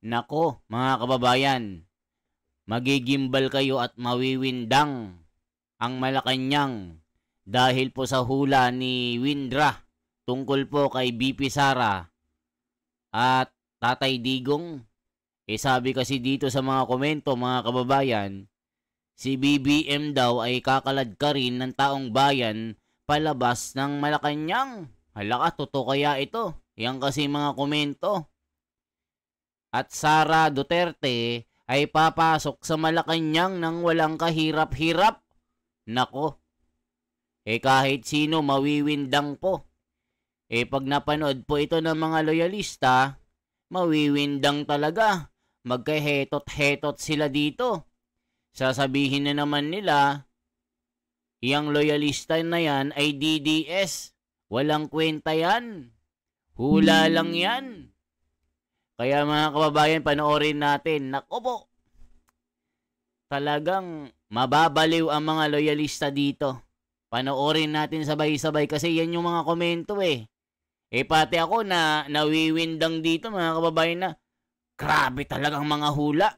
Nako, mga kababayan, magigimbal kayo at mawiwindang ang Malacanang dahil po sa hula ni Windra tungkol po kay BP Sara at Tatay Digong. Sabi kasi dito sa mga komento, mga kababayan, si BBM daw ay kakalad ka rin ng taong bayan palabas ng Malacanang. Hala ka, totoo kaya ito? Yan kasi mga komento. At Sara Duterte ay papasok sa Malacanang nang walang kahirap-hirap. Nako, kahit sino mawiwindang po. Pag napanood po ito ng mga loyalista, mawiwindang talaga. Magkahetot-hetot sila dito. Sasabihin na naman nila, yang loyalista na yan ay DDS. Walang kwenta yan. Hula lang yan. Kaya mga kababayan, panoorin natin. Nako po, talagang mababaliw ang mga loyalista dito. Panoorin natin sabay-sabay kasi yan yung mga komento pati ako na nawiwindang dito mga kababayan na grabe talagang mga hula.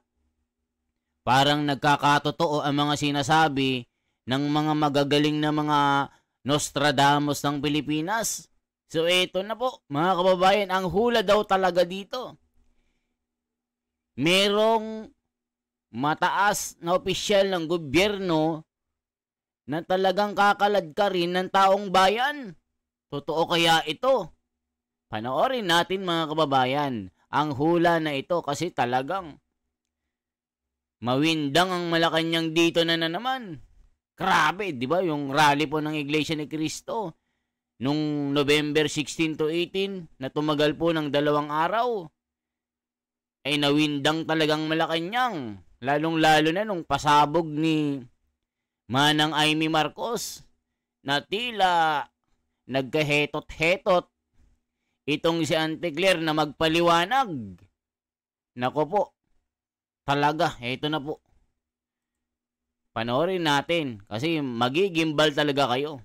Parang nagkakatotoo ang mga sinasabi ng mga magagaling na mga Nostradamus ng Pilipinas. So eto na po mga kababayan, ang hula daw talaga dito. Merong mataas na opisyal ng gobyerno na talagang kakalad ka rin ng taong bayan. Totoo kaya ito? Panoorin natin mga kababayan ang hula na ito kasi talagang mawindang ang Malacanang dito na naman. Grabe, di ba? Yung rally po ng Iglesia ni Cristo nung November 16 to 18 na tumagal po ng 2 araw. Ay nawindang talagang Malacanang. Lalong-lalo na nung pasabog ni Manang Amy Marcos na tila nagkahetot-hetot itong si Auntie Claire na magpaliwanag. Nako po, talaga, eto na po. Panoorin natin kasi magigimbal talaga kayo.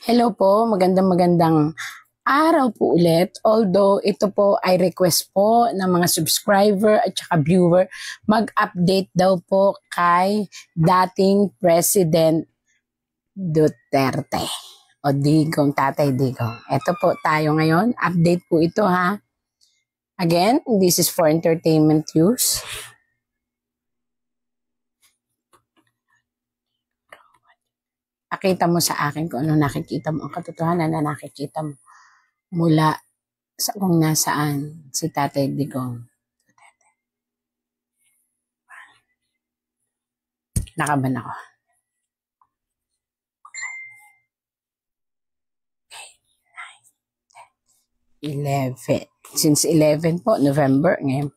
Hello po, magandang araw po ulit. Although ito po ay request po ng mga subscriber at saka viewer, mag-update daw po kay dating President Duterte o Digong, Tatay Digong. Ito po tayo ngayon. Update po ito ha. Again, this is for entertainment use. Pakita mo sa akin kung ano nakikita mo. Ang katotohanan na nakikita mo mula sa kung nasaan si Tatay Digong. Nakaban ako. 11. Since 11 po, November, ngayon.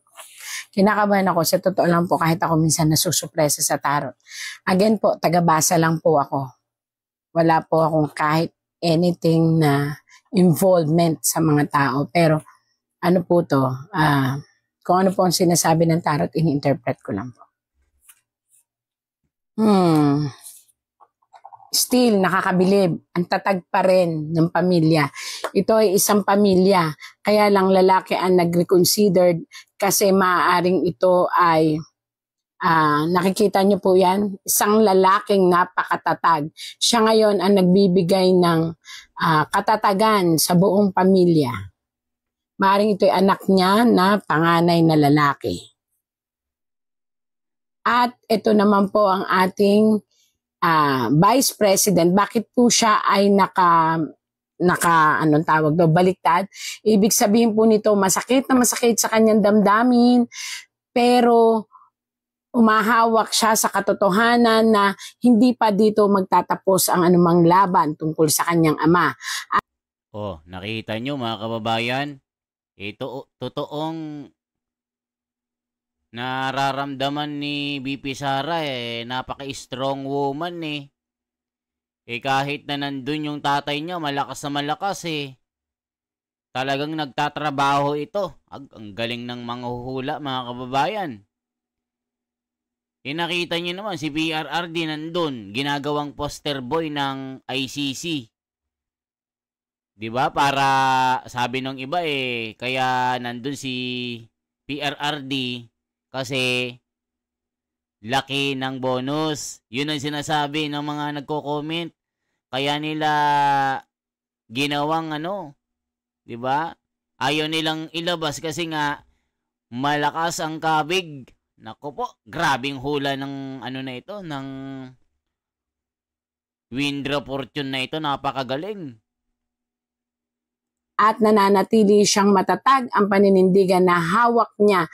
Kinakabahan ako. Sa totoo lang po, kahit ako minsan nasusupresa sa tarot. Again po, tagabasa lang po ako. Wala po akong kahit anything na involvement sa mga tao. Pero, ano po to, kung ano po ang sinasabi ng tarot, ini-interpret ko lang po. Still, nakakabilib. Ang tatag pa rin ng pamilya. Ito ay isang pamilya. Kaya lang lalaki ang nag-reconsidered kasi maaaring ito ay, nakikita niyo po yan, isang lalaking napakatatag. Siya ngayon ang nagbibigay ng katatagan sa buong pamilya. Maaaring ito ay anak niya na panganay na lalaki. At ito naman po ang ating Vice President. Bakit po siya ay anong tawag daw, baliktad? Ibig sabihin po nito, masakit na masakit sa kanyang damdamin, pero umahawak siya sa katotohanan na hindi pa dito magtatapos ang anumang laban tungkol sa kanyang ama. Nakita nyo mga kababayan, ito totoong nararamdaman ni BP Sara napaka-strong woman kahit na nandun yung tatay niya, malakas na malakas Talagang nagtatrabaho ito. Ang galing ng mga huhula mga kababayan. Nakita niyo naman si PRRD nandun, ginagawang poster boy ng ICC. 'Di ba? Para sabi ng iba kaya nandun si PRRD kasi laki ng bonus. Yun ang sinasabi ng mga nagko-comment. Kaya nila ginawang 'di ba? Ayaw nilang ilabas kasi nga malakas ang kabig. Nako po, grabing hula ng na ito, ng Windra Fortune na ito, napakagaling. At nananatili siyang matatag ang paninindigan na hawak niya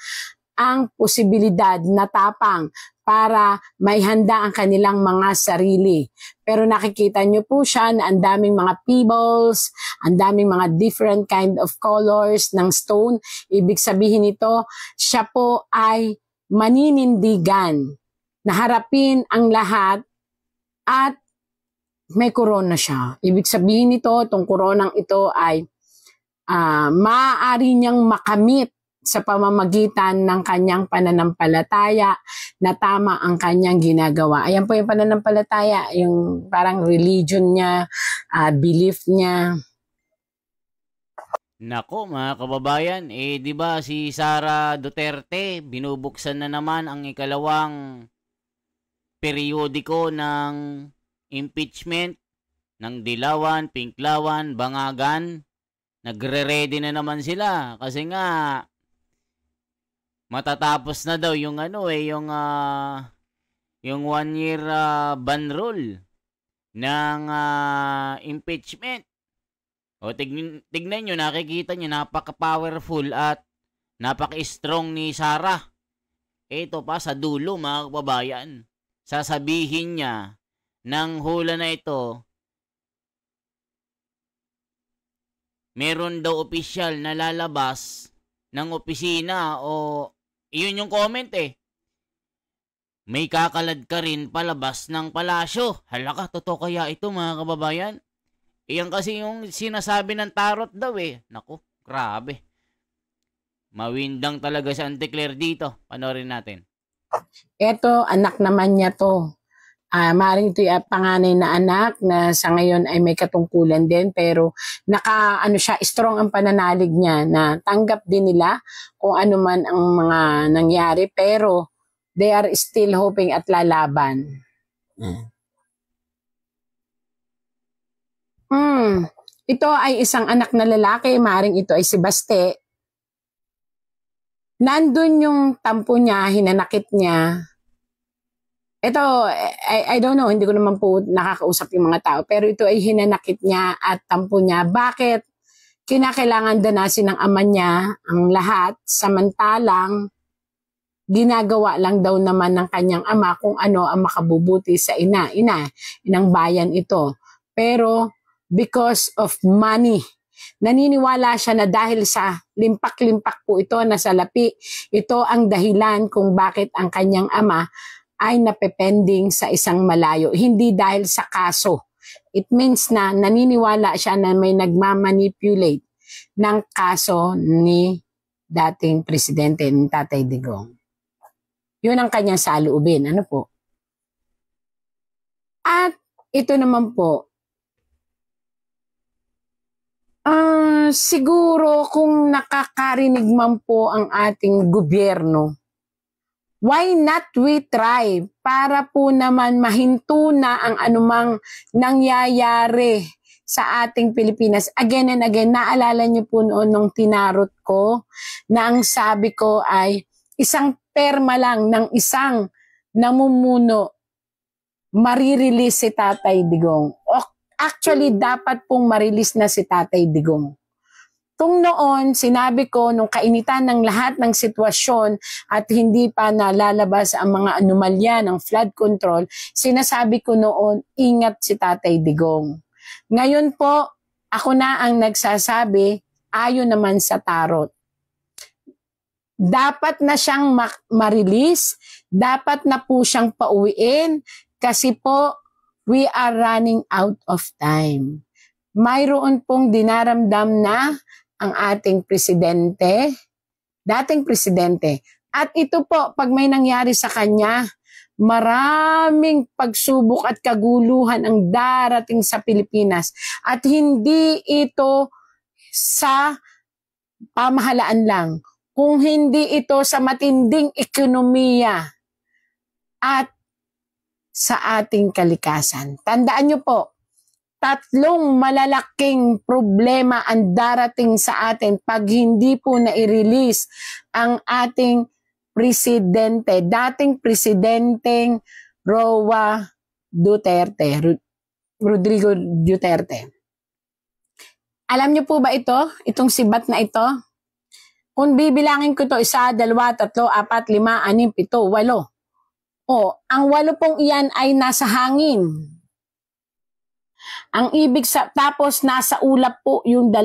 ang posibilidad na tapang para may handa ang kanilang mga sarili. Pero nakikita nyo po siya na ang daming mga pebbles, ang daming mga different kind of colors ng stone. Ibig sabihin nito, siya po ay maninindigan na harapin ang lahat at may corona siya. Ibig sabihin nito, itong coronang ito ay maaari niyang makamit sa pamamagitan ng kanyang pananampalataya na tama ang kanyang ginagawa. Ayan po yung pananampalataya, yung parang religion niya, belief niya. Nako mga kababayan, di ba si Sara Duterte, binubuksan na naman ang ikalawang periodiko ng impeachment ng Dilawan, Pinklawan, Bangagan. Nagre-ready na naman sila kasi nga matatapos na daw yung yung 1 year ban rule ng impeachment. O tignan nyo, nakikita nyo, napaka-powerful at napaka-strong ni Sara. Ito pa sa dulo mga kababayan, sasabihin niya ng hula na ito, meron daw opisyal na lalabas ng opisina o iyon yung comment may kakalad ka rin palabas ng palasyo. Hala ka, totoo kaya ito mga kababayan? Iyan kasi yung sinasabi ng tarot daw Naku, grabe. Mawindang talaga si Auntie Claire dito. Panorin natin. Ito, anak naman niya to. Maaaring ito yung panganay na anak na sa ngayon ay may katungkulan din, pero siya, strong ang pananalig niya na tanggap din nila kung ano man ang mga nangyari, pero they are still hoping at lalaban. Ito ay isang anak na lalaki, maaaring ito ay si Baste. Nandun yung tampo niya, hinanakit niya. Ito, I don't know, hindi ko naman po nakakausap yung mga tao, pero ito ay hinanakit niya at tampo niya. Bakit? Kinakailangan danasin ng ama niya ang lahat, samantalang ginagawa lang daw naman ng kanyang ama kung ano ang makabubuti sa inang bayan ito. Pero because of money, naniniwala siya na dahil sa limpak-limpak po ito na salapi, ito ang dahilan kung bakit ang kanyang ama ay napepending sa isang malayo. Hindi dahil sa kaso. It means na naniniwala siya na may nagmamanipulate ng kaso ni dating presidente ni Tatay Digong. Yun ang kanyang saloobin. Ano po? At ito naman po, siguro kung nakakarinig man po ang ating gobyerno, why not we try para po naman mahinto na ang anumang nangyayari sa ating Pilipinas. Again and again, naalala niyo po noon nung tinarot ko na ang sabi ko ay isang perma lang ng isang namumuno, marirelease si Tatay Digong. Actually, dapat pong marilis na si Tatay Digong. Kung noon, sinabi ko, nung kainitan ng lahat ng sitwasyon at hindi pa nalalabas ang mga anomalya ng flood control, sinasabi ko noon, ingat si Tatay Digong. Ngayon po, ako na ang nagsasabi, ayon naman sa tarot. Dapat na siyang ma-release, dapat na po siyang pauwiin, kasi po, we are running out of time. Mayroon pong dinaramdam na ang ating presidente, dating presidente. At ito po, pag may nangyari sa kanya, maraming pagsubok at kaguluhan ang darating sa Pilipinas. At hindi ito sa pamahalaan lang, kung hindi ito sa matinding ekonomiya at sa ating kalikasan. Tandaan nyo po, 3 malalaking problema ang darating sa atin pag hindi po na-release ang ating presidente, dating presidenteng Rodrigo Duterte. Alam niyo po ba ito? Itong sibat na ito? Kung bibilangin ko to 1, 2, 3, 4, 5, 6, 7, 8. Ang 8 pong iyan ay nasa hangin. Ang ibig tapos nasa ulap po yung 2.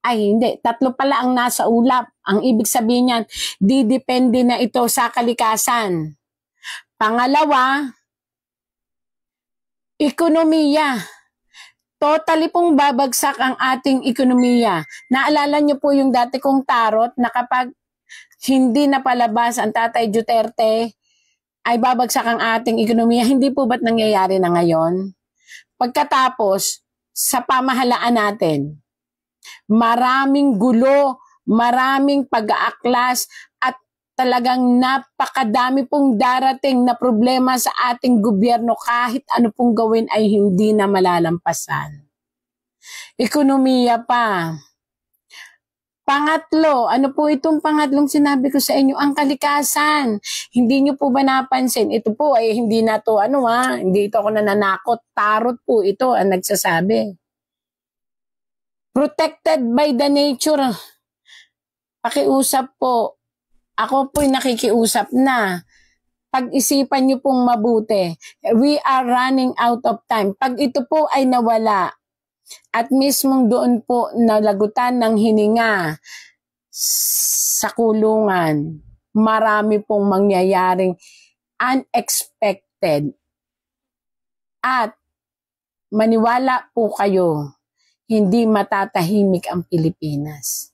Ay hindi, 3 pala ang nasa ulap. Ang ibig sabihin niyan, didepende na ito sa kalikasan. Pangalawa, ekonomiya. Totally pong babagsak ang ating ekonomiya. Naalala niyo po yung dati kong tarot na kapag hindi napalabas ang Tatay Duterte, ay babagsak ang ating ekonomiya. Hindi po ba't nangyayari na ngayon? Pagkatapos, sa pamahalaan natin, maraming gulo, maraming pag-aaklas, at talagang napakadami pong darating na problema sa ating gobyerno kahit ano pong gawin ay hindi na malalampasan. Ekonomiya pa. Pangatlo, ano po itong pangatlong sinabi ko sa inyo? Ang kalikasan. Hindi nyo po ba napansin? Ito po ay hindi na to hindi ito ako nananakot. Tarot po ito ang nagsasabi. Protected by the nature. Pakiusap po. Ako po'y nakikiusap na. Pag-isipan nyo pong mabuti. We are running out of time. Pag ito po ay nawala, at mismong doon po nalagutan ng hininga sa kulungan, marami pong mangyayaring unexpected. At maniwala po kayo, hindi matatahimik ang Pilipinas.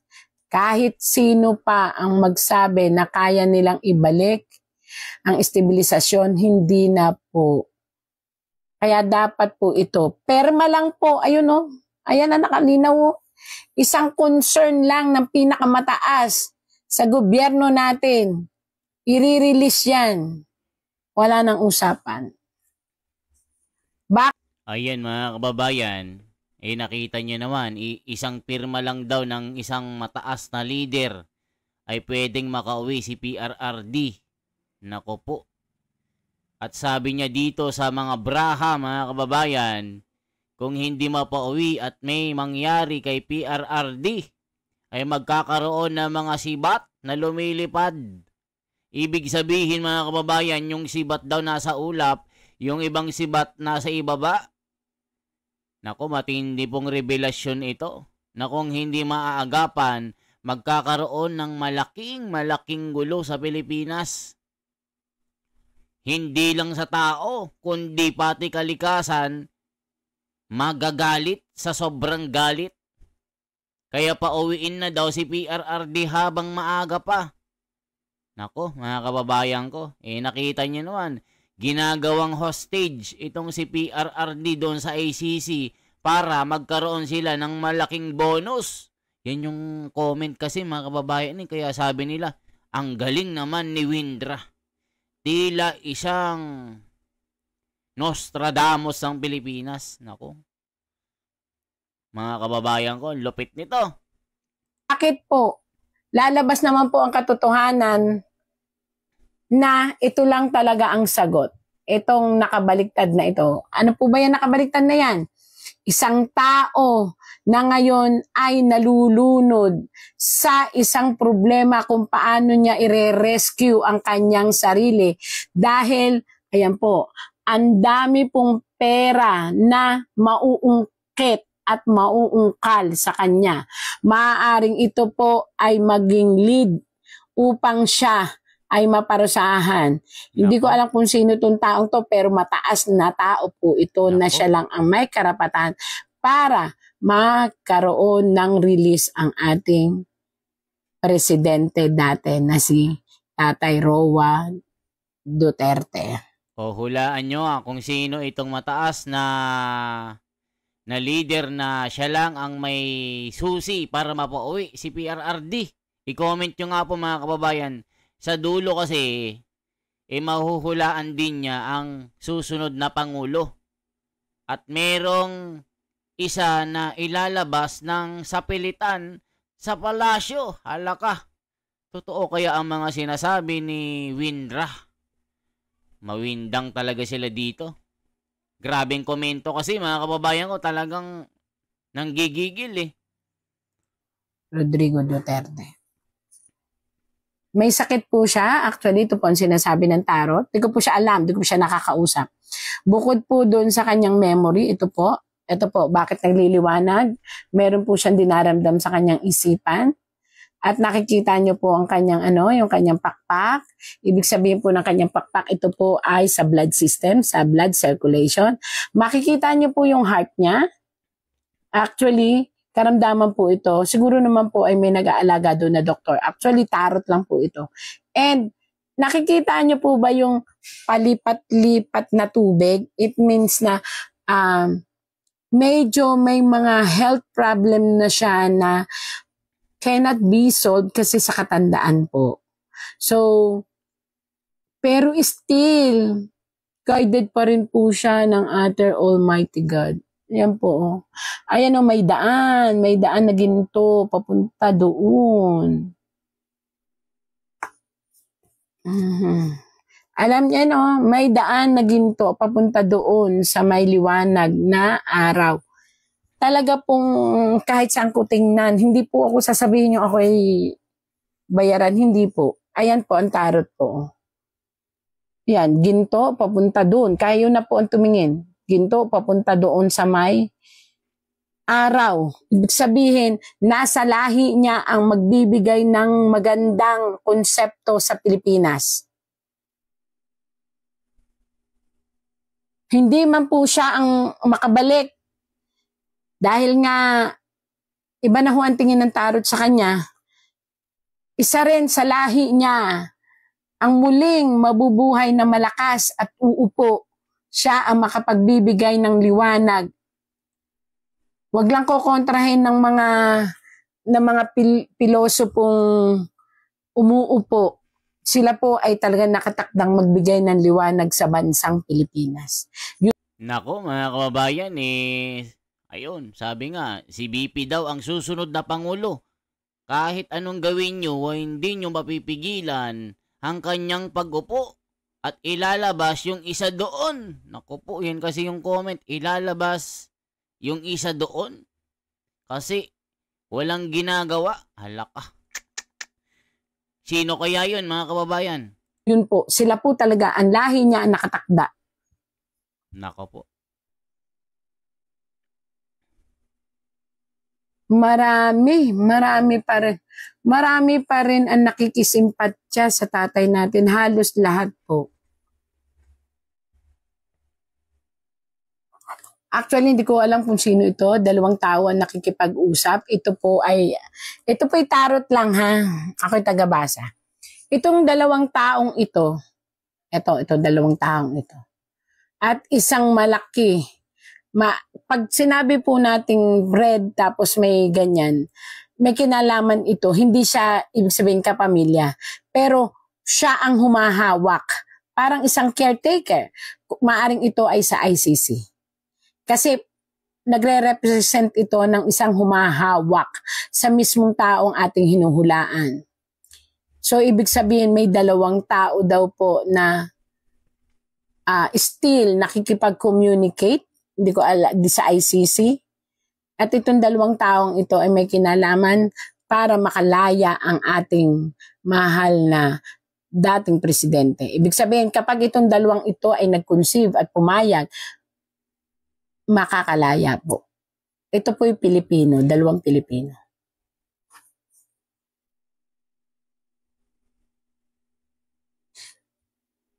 Kahit sino pa ang magsabi na kaya nilang ibalik ang estabilisasyon, hindi na po. Kaya dapat po ito. Perma lang po, ayun ayan na nakalinaw. Isang concern lang ng pinakamataas sa gobyerno natin. I-release yan. Wala nang usapan. Ayan mga kababayan, nakita nyo naman, isang pirma lang daw ng isang mataas na leader ay pwedeng makauwi si PRRD. Nako po. At sabi niya dito sa mga braha, mga kababayan, kung hindi mapauwi at may mangyari kay PRRD, ay magkakaroon ng mga sibat na lumilipad. Ibig sabihin mga kababayan, yung sibat daw nasa ulap, yung ibang sibat nasa ibaba. Naku, matindi pong revelasyon ito, na kung hindi maaagapan, magkakaroon ng malaking gulo sa Pilipinas. Hindi lang sa tao, kundi pati kalikasan, magagalit sa sobrang galit. Kaya pauwiin na daw si PRRD habang maaga pa. Nako, mga kababayan ko, nakita niyo naman, ginagawang hostage itong si PRRD doon sa ACC para magkaroon sila ng malaking bonus. Yan yung comment kasi mga kababayan, kaya sabi nila, ang galing naman ni Windra. Tila isang Nostradamus ng Pilipinas. Nako. Mga kababayan ko, lupit nito. Bakit po? Lalabas naman po ang katotohanan na ito lang talaga ang sagot. Itong nakabaliktad na ito. Ano po ba yan nakabaliktad na yan? Isang tao na ngayon ay nalulunod sa isang problema kung paano niya ire-rescue ang kanyang sarili. Dahil, ayan po, ang dami pong pera na mauungkit at mauungkal sa kanya. Maaaring ito po ay maging lead upang siya ay maparusahan. Hindi ko alam kung sino itong taong to, pero mataas na tao po ito na siya lang ang may karapatan para magkaroon ng release ang ating presidente dati na si Tatay Roa Duterte. Hulaan nyo kung sino itong mataas na leader na siya lang ang may susi para mapauwi si PRRD. I-comment nyo nga po mga kababayan. Sa dulo kasi, mahuhulaan din niya ang susunod na Pangulo. At merong isa na ilalabas ng sapilitan sa palasyo. Hala ka. Totoo kaya ang mga sinasabi ni Windra? Mawindang talaga sila dito. Grabeng komento kasi mga kababayan ko, talagang nanggigigil eh. Rodrigo Duterte. May sakit po siya. Actually, ito po ang sinasabi ng tarot. Hindi ko po siya alam. Hindi ko po siya nakakausap. Bukod po doon sa kanyang memory, ito po, bakit nagliliwanag? Meron po siyang dinaramdam sa kanyang isipan. At nakikita niyo po ang kanyang yung kanyang pakpak. Ibig sabihin po ng kanyang pakpak, ito po ay sa blood system, sa blood circulation. Makikita niyo po yung heart niya. Actually, karamdaman po ito. Siguro naman po ay may nag-aalaga doon na doktor. Actually, tarot lang po ito. And nakikita niyo po ba yung palipat-lipat na tubig? It means na medyo may mga health problem na siya na cannot be solved kasi sa katandaan po. So, pero still, guided pa rin po siya ng Other Almighty God. Yan po. Ayan o, may daan na ginto, papunta doon. Alam niya no, may daan na ginto, papunta doon sa may liwanag na araw. Talaga pong kahit saan ko tingnan, hindi po ako sasabihin nyo ako ay bayaran, hindi po. Ayan po ang tarot po. Yan, ginto, papunta doon. Kayo na po ang tumingin. Ginto, papunta doon sa may araw. Ibig sabihin, nasa lahi niya ang magbibigay ng magandang konsepto sa Pilipinas. Hindi man po siya ang makabalik. Dahil nga, iba na ho ang tingin ng tarot sa kanya. Isa rin sa lahi niya, ang muling mabubuhay na malakas at uupo. Siya ang makapagbibigay ng liwanag. Huwag lang ko kontrahin ng mga pilosopong umuupo. Sila po ay talagang nakatakdang magbigay ng liwanag sa bansang Pilipinas. Nako mga kababayan ayun, sabi nga, si BP daw ang susunod na Pangulo. Kahit anong gawin nyo, hindi nyo mapipigilan ang kanyang pag-upo. At ilalabas yung isa doon. Naku po, yan kasi yung comment. Ilalabas yung isa doon. Kasi walang ginagawa. Hala ka. Sino kaya yun mga kababayan? Yun po, sila po talaga, ang lahi niya ang nakatakda. Nako po. Marami pa rin. Marami pa rin ang nakikisimpatya sa tatay natin. Halos lahat po. Actually, hindi ko alam kung sino ito. Dalawang tao ang nakikipag-usap. Ito po ay tarot lang ha. Ako'y tagabasa. Itong dalawang taong ito, dalawang taong ito. At isang malaki. Pag sinabi po nating red tapos may ganyan, may kinalaman ito. Hindi siya, ibig sabihin kapamilya. Pero siya ang humahawak. Parang isang caretaker. Maaring ito ay sa ICC. Kasi nagre-represent ito ng isang humahawak sa mismong taong ating hinuhulaan. So, ibig sabihin may dalawang tao daw po na still nakikipag-communicate, hindi ko alam, sa ICC. At itong dalawang taong ito ay may kinalaman para makalaya ang ating mahal na dating presidente. Ibig sabihin, kapag itong dalawang ito ay nag-conceive at pumayag, makakalaya po. Ito po yung Pilipino, dalawang Pilipino.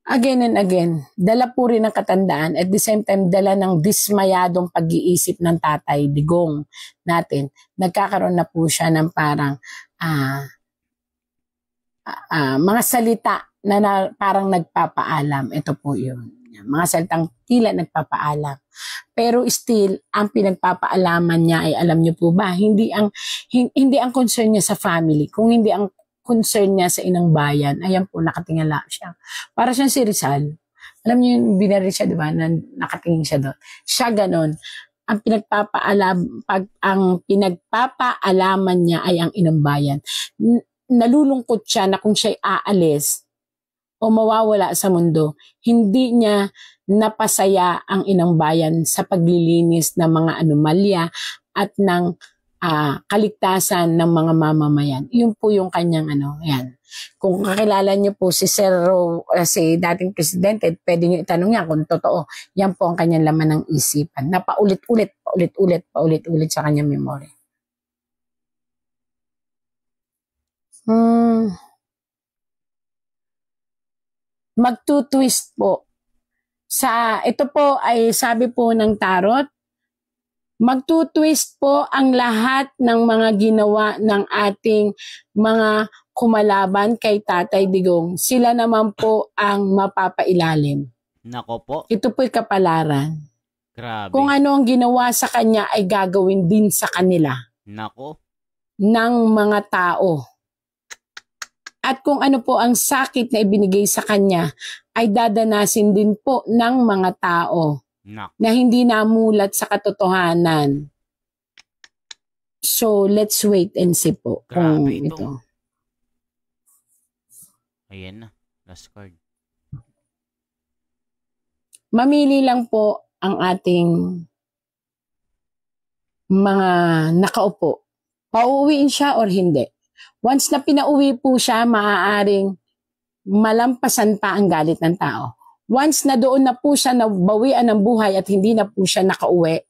Again and again, dala po rin ng katandaan, at the same time, dala ng dismayadong pag-iisip ng Tatay Digong natin. Nagkakaroon na po siya ng parang mga salita na parang nagpapaalam. Ito po yun. niya. Mga salitang tila nagpapaalam. Pero still, ang pinagpapaalaman niya ay, alam niyo po ba, hindi ang concern niya sa family, kung hindi ang concern niya sa inang bayan. Ayan po, nakatingala siya. Para siyang si Rizal. Alam niyo yung binaril siya, di ba? Nakatingin siya doon. Siya ganon. Ang pinagpapaalaman niya ay ang inang bayan. Nalulungkot siya na kung siya'y aalis o mawawala sa mundo, hindi niya napasaya ang inang bayan sa paglilinis ng mga anomalya at ng kaligtasan ng mga mamamayan. Yun po yung kanyang yan. Kung kakilala niyo po si si dating presidente, pwede niyo itanong niya kung totoo. Yan po ang kanyang laman ng isipan. Na paulit-ulit sa kanyang memory. Magtutwist po. Ito po ay sabi po ng tarot, magtutwist po ang lahat ng mga ginawa ng ating mga kumalaban kay Tatay Digong. Sila naman po ang mapapailalim. Nako po. Ito po'y kapalaran. Grabe. Kung ano ang ginawa sa kanya ay gagawin din sa kanila. Nako. Ng mga tao. At kung ano po ang sakit na ibinigay sa kanya ay dadanasin din po ng mga tao na hindi namulat sa katotohanan. So, let's wait and see po. Grabe ito. Ayan na. Last card. Mamili lang po ang ating mga nakaupo. Pauuwiin siya or hindi. Once na pinauwi po siya, maaaring malampasan pa ang galit ng tao. Once na doon na po siya nabawian ng buhay at hindi na po siya nakauwi,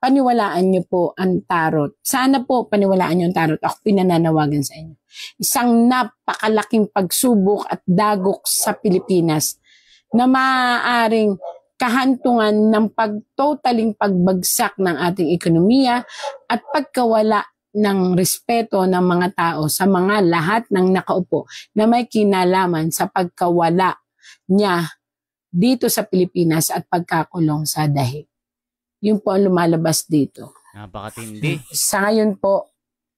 paniwalaan niyo po ang tarot. Sana po paniwalaan niyo ang tarot. Ako pinananawagan sa inyo. Isang napakalaking pagsubok at dagok sa Pilipinas na maaaring kahantungan ng totaling pagbagsak ng ating ekonomiya at pagkawala ng respeto ng mga tao sa mga lahat ng nakaupo na may kinalaman sa pagkawala niya dito sa Pilipinas at pagkakulong sa dahig. Yun po ang lumalabas dito. Napakatindi. Sa ngayon po,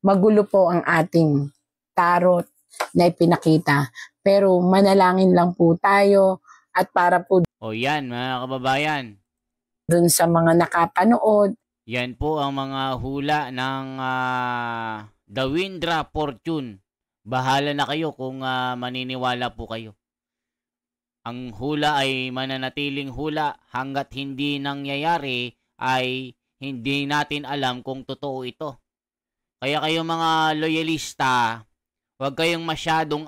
magulo po ang ating tarot na ipinakita. Pero manalangin lang po tayo at para po o yan mga kababayan. Dun sa mga nakapanood. Yan po ang mga hula ng The Windra Fortune. Bahala na kayo kung maniniwala po kayo. Ang hula ay mananatiling hula hanggat hindi nangyayari ay hindi natin alam kung totoo ito. Kaya kayo mga loyalista, huwag kayong masyadong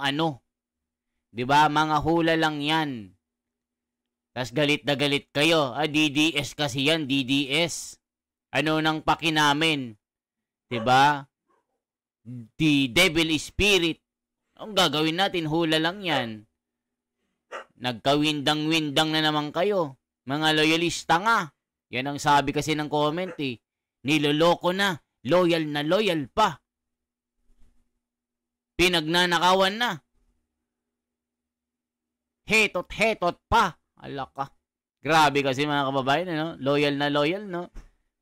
'di ba? Mga hula lang 'yan. Tas galit na galit kayo. DDS kasi yan, DDS. Ano nang paki namin? 'Di ba? The devil spirit. Ang gagawin natin, hula lang 'yan. Nagkawindang-windang na naman kayo. Mga loyalista nga. Yan ang sabi kasi ng comment eh. Niloloko na. Loyal na loyal pa. Pinagnanakawan na. Hetot pa. Alaka. Grabe kasi mga kababayan, Loyal na loyal,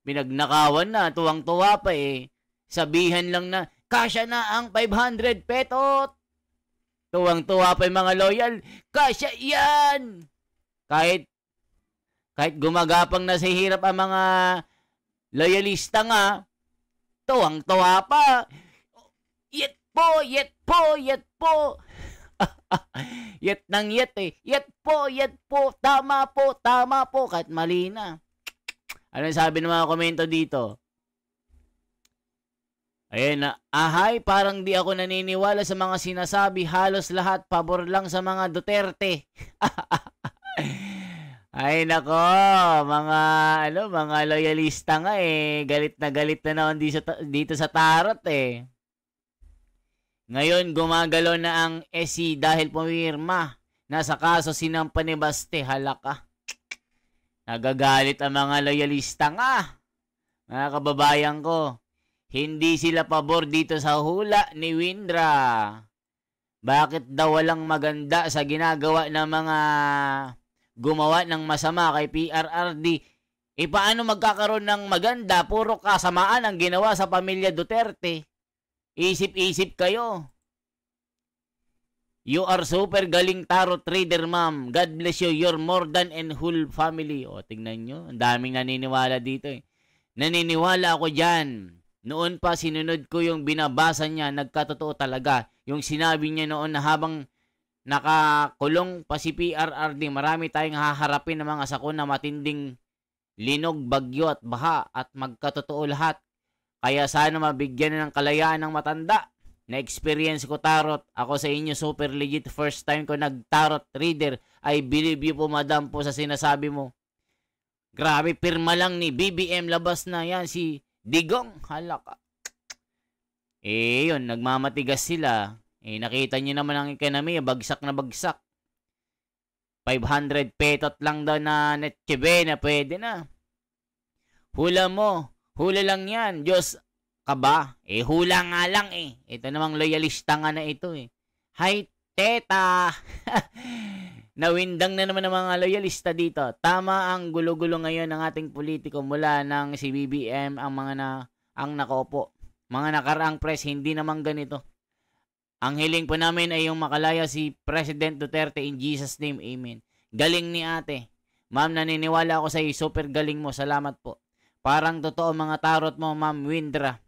Pinagnakawan na, tuwang-tuwa pa eh. Sabihan lang na, kasya na ang 500 petot. Tuwang-tuwa pa yung mga loyal, kasya yan! Kahit gumagapang na sa hirap ang mga loyalista nga, tuwang-tuwa pa. Yet po! Yet nang yet eh. Yet po. Tama po. Kahit mali na. Ano sabi ng mga komento dito? Ayan na. Ahay, parang di ako naniniwala sa mga sinasabi. Halos lahat pabor lang sa mga Duterte. Ay nako, mga loyalista nga eh. Galit na naman dito sa tarot eh. Ngayon gumagalaw na ang SC dahil pumirma. Nasa kaso sinampa ni Baste. Halaka. Nagagalit ang mga loyalista nga. Mga kababayan ko. Hindi sila pabor dito sa hula ni Windra. Bakit daw walang maganda sa ginagawa ng mga gumawa ng masama kay PRRD, paano magkakaroon ng maganda? Puro kasamaan ang ginawa sa pamilya Duterte. Isip-isip kayo. You are super galing tarot reader, ma'am. God bless you. You're more than and whole family. O, tingnan nyo. Ang daming naniniwala dito eh. Naniniwala ako dyan. Noon pa sinunod ko yung binabasa niya. Nagkatotoo talaga. Yung sinabi niya noon na habang nakakulong pa si PRRD, marami tayong haharapin ng mga sakuna na matinding linog, bagyo at baha at magkatotoo lahat. Kaya sana mabigyan na ng kalayaan ng matanda. Na-experience ko tarot. Ako sa inyo super legit. First time ko nag-tarot reader. I believe you po, madam, po sa sinasabi mo. Grabe, pirma lang ni BBM. Labas na yan si Digong. Halaka. Yun, nagmamatigas sila. Nakita nyo naman ang economy. Bagsak na bagsak. 500 petot lang daw na netchebe na pwede na. Hula mo. Hula lang yan. Diyos ka ba? Hula nga lang eh. Ito namang loyalista nga na ito eh. Hi, teta! Nawindang na naman ang mga loyalista dito. Tama ang gulo-gulo ngayon ng ating politiko mula ng si BBM ang nakaupo. Mga nakaraang press, hindi naman ganito. Ang hiling po namin ay yung makalaya si President Duterte in Jesus' name. Amen. Galing ni ate. Ma'am, naniniwala ako sa iyo. Super galing mo. Salamat po. Parang totoo mga tarot mo, Ma'am Windra.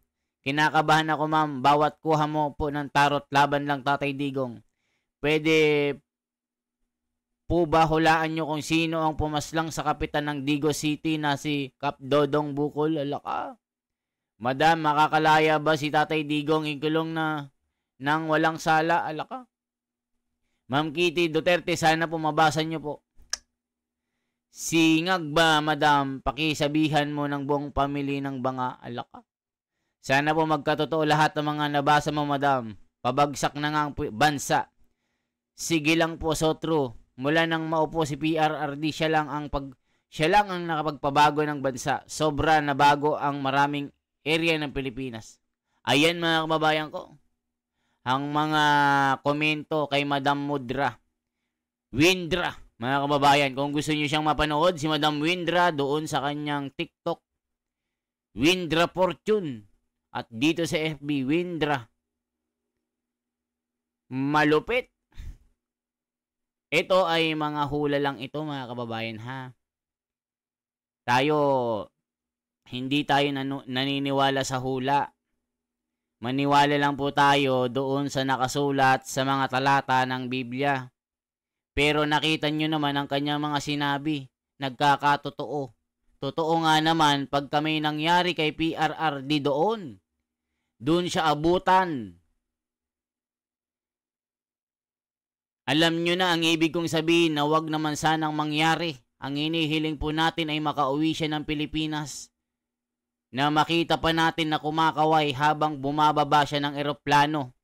Kinakabahan ako, ma'am. Bawat kuha mo po ng tarot, laban lang, Tatay Digong. Pwede po ba hulaan nyo kung sino ang pumaslang sa kapitan ng Digo City na si Kap Dodong Bukol? Alaka. Madam, makakalaya ba si Tatay Digong ikulong na nang walang sala? Alaka. Ma'am Kitty Duterte, sana po mabasa nyo po. Singag ba, madam? Pakisabihan mo ng buong pamilya ng banga. Alaka. Sana po magkatotoo lahat ng mga nabasa mo, madam. Pabagsak na nga ang bansa. Sige lang po, so true. Mula nang maupo si PRRD, siya lang ang nakapagpabago ng bansa. Sobra na bago ang maraming area ng Pilipinas. Ayan mga kababayan ko. Ang mga komento kay Madam Windra. Mga kababayan, kung gusto niyo siyang mapanood, si Madam Windra doon sa kanyang TikTok. Windra Fortune. At dito sa FB, Windra. Malupit. Ito ay mga hula lang ito, mga kababayan, ha. Hindi tayo naniniwala sa hula. Maniwala lang po tayo doon sa nakasulat sa mga talata ng Biblia. Pero nakita nyo naman ang kanyang mga sinabi. Nagkakatotoo. Totoo nga naman pag may nangyari kay PRRD doon. Doon siya abutan. Alam nyo na ang ibig kong sabihin na wag naman sanang mangyari. Ang inihiling po natin ay makauwi siya ng Pilipinas. Na makita pa natin na kumakaway habang bumababa siya ng eroplano.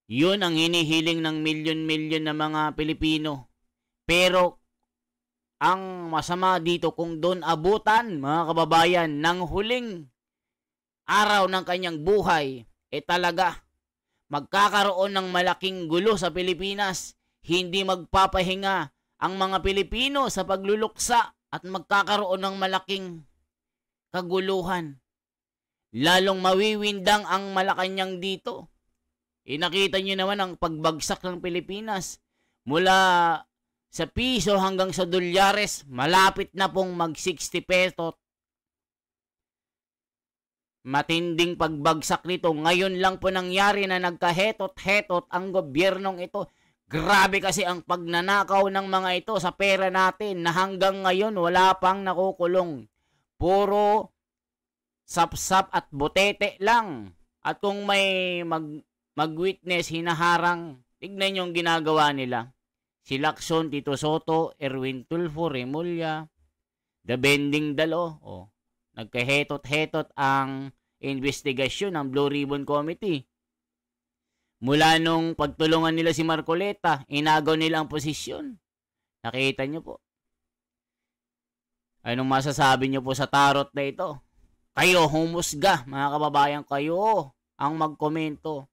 Yun ang hinihiling ng milyon-milyon na mga Pilipino. Pero ang masama dito kung doon abutan, mga kababayan, ng huling araw ng kanyang buhay, talaga magkakaroon ng malaking gulo sa Pilipinas. Hindi magpapahinga ang mga Pilipino sa pagluluksa at magkakaroon ng malaking kaguluhan. Lalong mawiwindang ang Malacanang dito. Nakita nyo naman ang pagbagsak ng Pilipinas. Mula sa piso hanggang sa dolyares, malapit na pong mag 60 pesos. Matinding pagbagsak nito. Ngayon lang po nangyari na nagkahetot-hetot ang gobyernong ito. Grabe kasi ang pagnanakaw ng mga ito sa pera natin na hanggang ngayon wala pang nakukulong. Puro sapsap at botete lang. At kung may mag-witness, hinaharang. Tignan yung ginagawa nila. Si Lacson, Tito Soto, Erwin Tulfo, Remulla, The Bending Dalo. Nagkahetot-hetot ang investigasyon ng Blue Ribbon Committee. Mula nung pagtulungan nila si Marcoleta, inagaw nila ang posisyon. Nakita nyo po. Anong masasabi nyo po sa tarot na ito? Kayo, humusga, mga kababayan, kayo ang magkomento.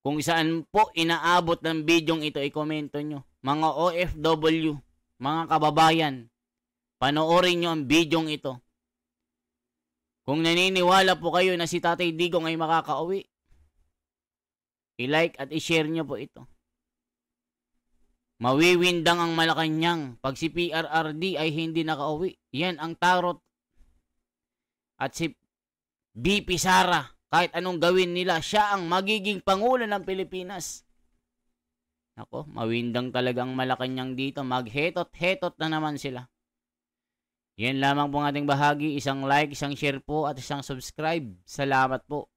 Kung saan po inaabot ng bidyong ito, i-komento nyo. mga OFW, mga kababayan, panoorin nyo ang bidyong ito. Kung naniniwala po kayo na si Tatay Digong ay makakauwi, i-like at i-share nyo po ito. Mawiwindang ang Malacanang pag si PRRD ay hindi nakauwi. Yan ang tarot. At si BP Sara, kahit anong gawin nila, siya ang magiging Pangulo ng Pilipinas. Ako, mawindang talagang Malacanang dito. Maghetot-hetot na naman sila. Yan lamang po ang ating bahagi. Isang like, isang share po at isang subscribe. Salamat po.